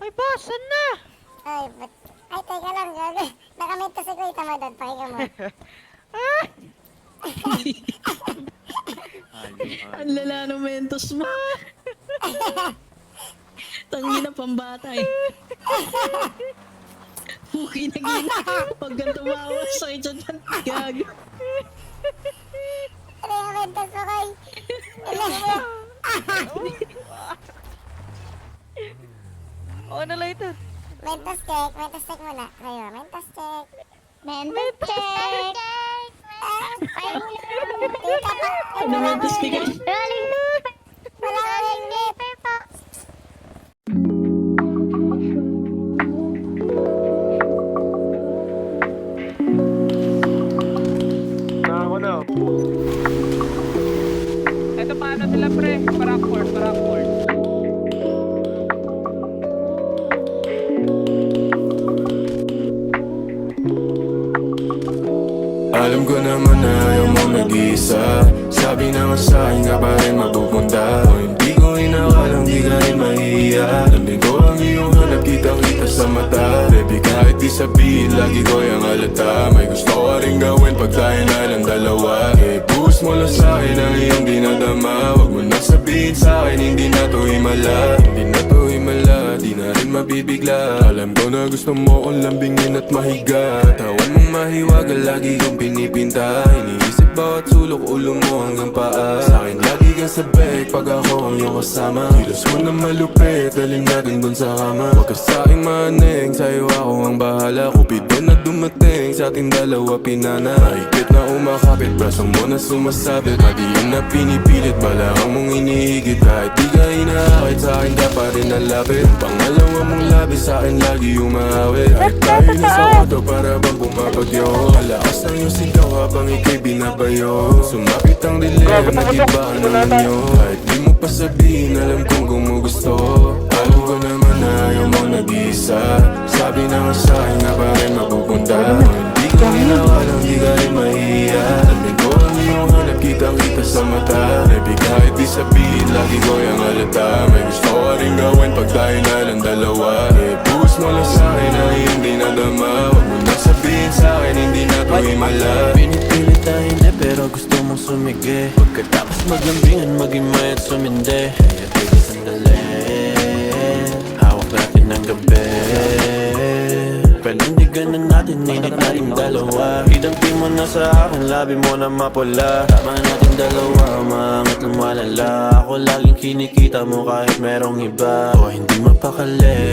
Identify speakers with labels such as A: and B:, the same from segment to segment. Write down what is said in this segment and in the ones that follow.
A: Ay, basan na!
B: Ay, ay, teka lang, gago. Nakamit si Kuya mo doon, pakinggan mo.
C: Ang lala ng mentos mo. Tangina pambata eh. Puki na gina. Huwag kang tumawa. Sakit siya dyan. Gago.
B: Ano yung mentos mo, Kuy?
A: Oo na lang ito.
B: Mentos check muna. Kayo, mentos check.
D: Mentos check! Ay,
B: Tita pa, ay,
C: Ano
B: wala ko
C: mentos ni
B: yung
C: guys?
D: rolling
B: wala ko yung lip.
D: paper po.
E: Ako na.
A: Ito paano sila pre? Barakford.
E: Alam ko naman na ayaw mo nag-iisa. Sabi na nga sa'kin ka pa rin mapupunta. O hindi ko inakalang di ka rin mahihiya. Lamig ko ang iyong hanap, kitang-kita sa mata. Baby kahit di sabihin, lagi ko yung halata. May gusto ka rin gawin pag tayo na lang dalawa. Buhos mo lang sa'kin ang iyong dinadama. Huwag mo na sabihin sa'kin, hindi na to himala. Hindi na to himala, di na rin mabibigla. Alam ko na gusto mo kong lambingin at mahiga. Tawan mong mahiwaga, lagi kong pinipinta. Iniisip bawat sulok ulo mo hanggang paa. Sa'kin lagi kang sabik pag ako ang iyong kasama. Kilos mo na malupit, dalhin natin dun sa kama. Huwag ka sa'king maning, sa'yo ako ang bahala. Kupido na dumating, sa ating dalawa pinana. Mahigpit na umakapit, brasong mo na sumasabit. Madi yun na pinipilit, balakang mong inihigit. Kahit di ka inaakit, sa'kin ka pa rin nalapit. Pangalawa mong labi, sa'kin lagi umahawit. Kahit tayo na sa auto, para bang bumabagyo. Malakas ng iyong sigaw habang ika'y binabayo. Sumapit ang dilim, nag-iba ang inyo. Kahit di mo pa sabihin, alam kong gumugusto. Alam ko naman na ayaw mo nag-iisa. Sabi na nga sa'kin nga pa rin mapupunta. Hindi ko inakalang di ka rin mahihiya. Lamig ko ang iyong hanap, kitang-kita sa mata. Baby kahit di sabihin, lagi ko yung halata. May gusto ka rin gawin pag tayo na lang dalawa. Buhos mo lang sa'kin ang iyong dinadama. Huwag mo na sabihin sa'kin, hindi na to himala.
F: Pinipilit na hindi pero gusto mong sumigi. Pagkatapos maglambingan, maging mayat sumindi. Kaya tigil sandali, hawak natin ang gabi. Panindigan na natin, init natin dalawa. Idampi mo na sa akin, labi mo na mapula. Tama natin dalawa, maangat lumalala. Ako laging kinikita mo kahit merong iba. O hindi mapakali,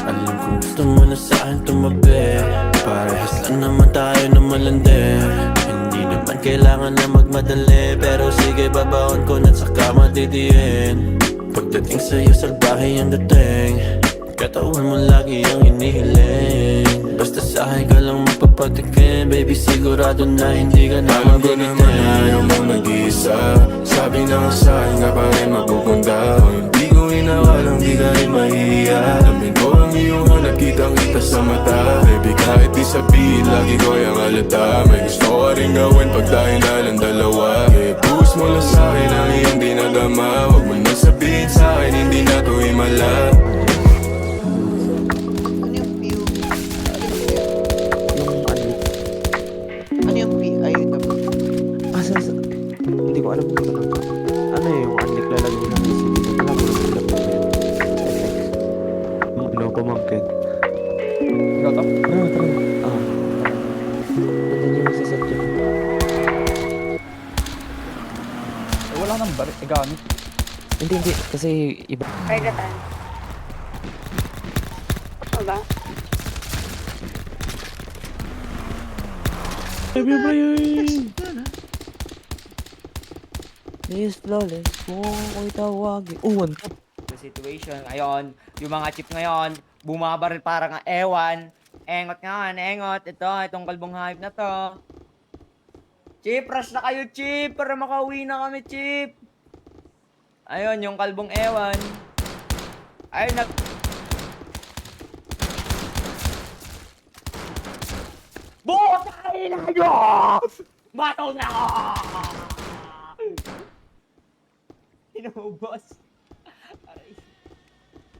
F: alam kong gusto mo na sa akin tumabi. Parehas lang naman tayo na malandi. Hindi naman kailangan na magmadali. Pero sige babaon ko na saka matidiin. Pagdating sa'yo salbahe ang dating. Katawan mo lagi ang inihiling. Basta sa'kin ka lang mapapatikin. Baby sigurado na hindi ka na
E: alam ko naman na ayaw mo nag-iisa. Sabi na nga sa'kin ka pa rin mapupunta. O hindi ko inakalang di ka rin mahihiya. Lamig ko ang iyong hanap, kitang-kita sa mata. Baby kahit di sabihin, lagi ko yung halata. May gusto ka rin gawin pag tayo na lang dalawa. Buhos mo lang sa'kin ang iyong dinadama. Huwag mo na sabihin sa'kin, hindi na to himala.
A: Ano yung P? Ay, ito.
G: Hindi ko alam kung ano yung unlock lalagay mo ng isip. Wala ko lang alam mo yun. Ano, pamangkin.
A: Ikaw to?
G: Tara. Nandun yung sasakyan.
A: Wala nang barit. Gamit.
G: Hindi. Kasi iba.
D: Pagkatan. Ano ba?
G: Yes, flawless. Kung ako'y tawagin. One tap.
H: Situation ngayon, yung mga chip ngayon, bumabaril parang ewan. Engot nga, engot. Itong kalbong hype na to. Chip, rush na kayo, Chip, para makauwi na kami, Chip. Ayun, yung kalbong ewan. Ayun, Butay na nyo! Matol na ako! Inubos.